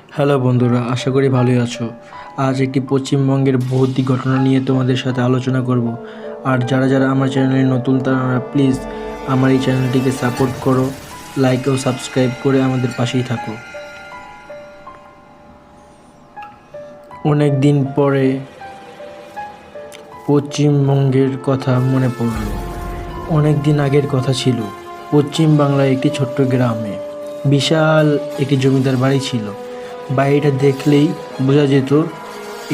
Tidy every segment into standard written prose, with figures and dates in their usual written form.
Hello বন্ধুরা, আশা করি ভালোই আছো। আজ একটি পশ্চিমবঙ্গের ভৌতিক ঘটনা নিয়ে তোমাদের সাথে আলোচনা করব। আর যারা যারা আমার চ্যানেলে নতুন তারা প্লিজ আমার এই চ্যানেলটিকে সাপোর্ট করো, লাইক ও সাবস্ক্রাইব করে আমাদের পাশেই থাকো। অনেক দিন পরে পশ্চিমবঙ্গের কথা মনে পড়ল। অনেক দিন আগের কথা ছিল। পশ্চিম বাংলায় একটি ছোট্ট গ্রামে বিশাল একটি জমিদার বাড়ি ছিল। বাড়িটা দেখলেই বোঝা যেত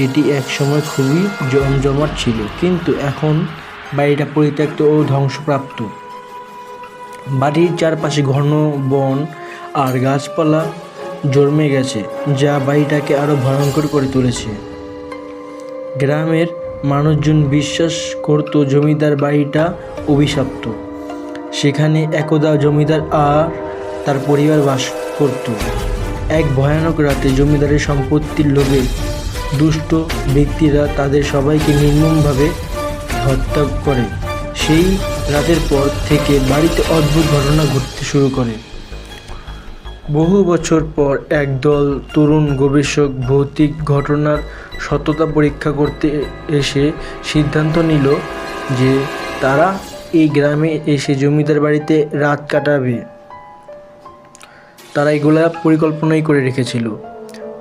এটি একসময় খুবই জমজমাট ছিল, কিন্তু এখন বাড়িটা পরিত্যক্ত ও ধ্বংসপ্রাপ্ত। বাড়ির চারপাশে ঘন বন আর গাছপালা জন্মে গেছে, যা বাড়িটাকে আরও ভয়ঙ্কর করে তুলেছে। গ্রামের মানুষজন বিশ্বাস করত জমিদার বাড়িটা অভিশপ্ত। সেখানে একদা জমিদার আর তার পরিবার বাস করত। এক ভয়ানক রাতে জমিদারের সম্পত্তির লোভে দুষ্ট ব্যক্তিরা তাদের সবাইকে নির্মমভাবে হত্যা করে। সেই রাতের পর থেকে বাড়িতে অদ্ভুত ঘটনা ঘটতে শুরু করে। বহু বছর পর একদল তরুণ গবেষক ভৌতিক ঘটনার সত্যতা পরীক্ষা করতে এসে সিদ্ধান্ত নিল যে তারা এই গ্রামে এসে জমিদার বাড়িতে রাত কাটাবে। তারা এগুলা পরিকল্পনাই করে রেখেছিল।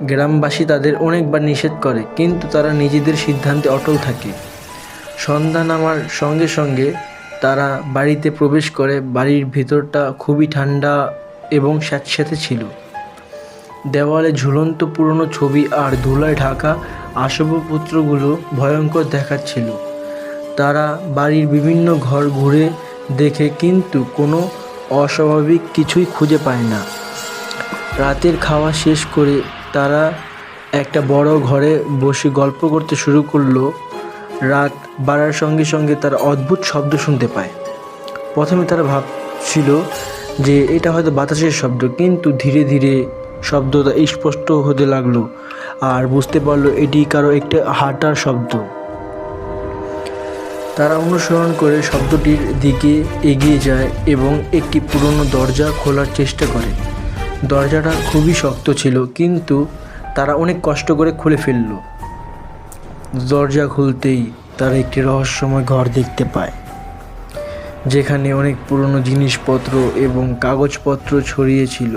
গ্রামবাসী তাদের অনেকবার নিষেধ করে, কিন্তু তারা নিজেদের সিদ্ধান্তে অটল থাকে। সন্ধ্যা নামার সঙ্গে সঙ্গে তারা বাড়িতে প্রবেশ করে। বাড়ির ভেতরটা খুবই ঠান্ডা এবং স্যাঁতস্যাঁতে ছিল। দেওয়ালে ঝুলন্ত পুরনো ছবি আর ধুলায় ঢাকা আসবাবপত্রগুলো ভয়ঙ্কর দেখাচ্ছিল। তারা বাড়ির বিভিন্ন ঘর ঘুরে দেখে, কিন্তু কোনো অস্বাভাবিক কিছুই খুঁজে পায় না। রাতের খাওয়া শেষ করে তারা একটা বড় ঘরে বসে গল্প করতে শুরু করলো। রাত বাড়ার সঙ্গে সঙ্গে তারা অদ্ভুত শব্দ শুনতে পায়। প্রথমে তারা ভাবছিল যে এটা হয়তো বাতাসের শব্দ, কিন্তু ধীরে ধীরে শব্দটা স্পষ্ট হতে লাগলো আর বুঝতে পারলো এটি কারো একটা হাঁটার শব্দ। তারা অনুসরণ করে শব্দটির দিকে এগিয়ে যায় এবং একটি পুরনো দরজা খোলার চেষ্টা করে। দরজাটা খুবই শক্ত ছিল, কিন্তু তারা অনেক কষ্ট করে খুলে ফেলল। দরজা খুলতেই তারা একটি রহস্যময় ঘর দেখতে পায়, যেখানে অনেক পুরনো জিনিসপত্র এবং কাগজপত্র ছড়িয়ে ছিল।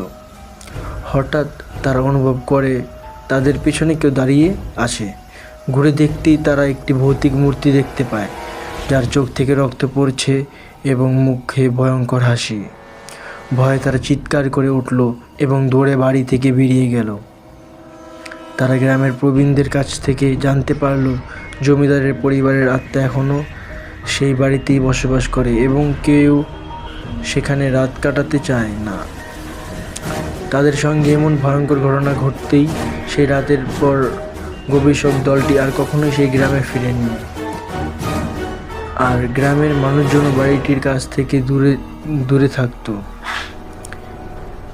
হঠাৎ তারা অনুভব করে তাদের পেছনে কেউ দাঁড়িয়ে আছে। ঘুরে দেখতেই তারা একটি ভৌতিক মূর্তি দেখতে পায়, যার চোখ থেকে রক্ত পড়ছে এবং মুখে ভয়ঙ্কর হাসি। ভয়ে তারা চিৎকার করে উঠল এবং দৌড়ে বাড়ি থেকে বেরিয়ে গেল। তারা গ্রামের প্রবীণদের কাছ থেকে জানতে পারল জমিদারের পরিবারের আত্মা এখনও সেই বাড়িতেই বসবাস করে এবং কেউ সেখানে রাত কাটাতে চায় না। তাদের সঙ্গে এমন ভয়ঙ্কর ঘটনা ঘটতেই সেই রাতের পর গবেষক দলটি আর কখনোই সেই গ্রামে ফিরেনি। আর গ্রামের মানুষজন বাড়িটির কাছ থেকে দূরে থাকতো।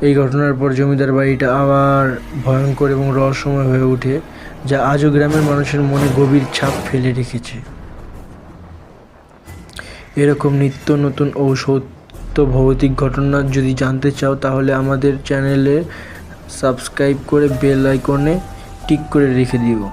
এই ঘটনার পর জমিদার বাড়িটা আবার ভয়ঙ্কর এবং রহস্যময় হয়ে ওঠে, যা আজও গ্রামের মানুষের মনে গভীর ছাপ ফেলে রেখেছে। এরকম নিত্য নতুন ও সত্য ভৌতিক ঘটনা যদি জানতে চাও, তাহলে আমাদের চ্যানেলে সাবস্ক্রাইব করে বেল আইকনে টিক করে রেখে দিও।